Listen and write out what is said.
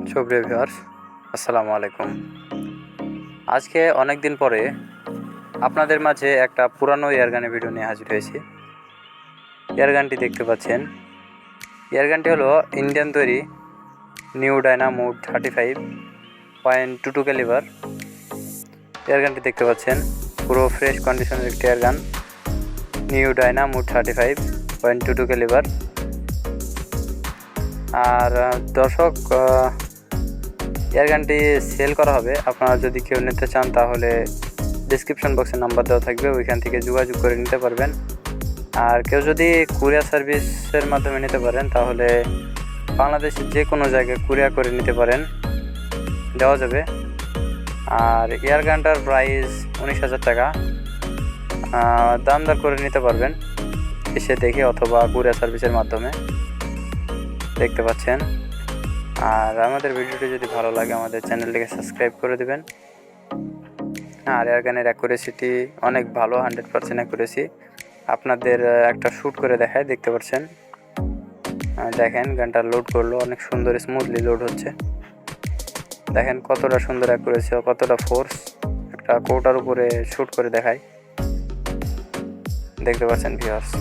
সুপ্রিয় ভিউয়ার্স, আসসালামু আলাইকুম। আজকে অনেক দিন পরে আপনাদের মাঝে একটা পুরানো এয়ারগানের ভিডিও নিয়ে হাজির হয়েছি। এয়ারগানটি দেখতে পাচ্ছেন, এয়ারগানটি হলো ইন্ডিয়ান তৈরি নিউ ডায়নামোড 35.22 ক্যালিবার। এয়ারগানটি দেখতে পাচ্ছেন পুরো ফ্রেশ কন্ডিশনের একটি এয়ারগান, নিউ ডায়নামোড 35.22 ক্যালিবার। আর দর্শক, এয়ারগানটি সেল করা হবে। আপনারা যদি কেউ নিতে চান তাহলে ডিসক্রিপশন বক্সে নাম্বার দেওয়া থাকবে, ওইখান থেকে যোগাযোগ করে নিতে পারবেন। আর কেউ যদি কুরিয়ার সার্ভিসের মাধ্যমে নিতে পারেন তাহলে বাংলাদেশের যে কোনো জায়গায় কুরিয়ার করে নিতে পারেন, দেওয়া যাবে। আর এয়ারগানটার প্রাইস 19,000 টাকা। দাম দর করে নিতে পারবেন এসে দেখে অথবা কুরিয়ার সার্ভিসের মাধ্যমে। দেখতে পাচ্ছেন। আর আমাদের ভিডিওটি যদি ভালো লাগে আমাদের চ্যানেলটিকে সাবস্ক্রাইব করে দেবেন। আর এয়ারগানের অ্যাকুরেসিটি অনেক ভালো, 100% অ্যাকুরেসি। আপনাদের একটা শ্যুট করে দেখায়, দেখতে পাচ্ছেন। দেখেন গানটা লোড করলো, অনেক সুন্দর স্মুথলি লোড হচ্ছে। দেখেন কতটা সুন্দর অ্যাকুরেসি, কতটা ফোর্স একটা কোটার উপরে শ্যুট করে দেখায়। দেখতে পাচ্ছেন ভিউয়ার্স।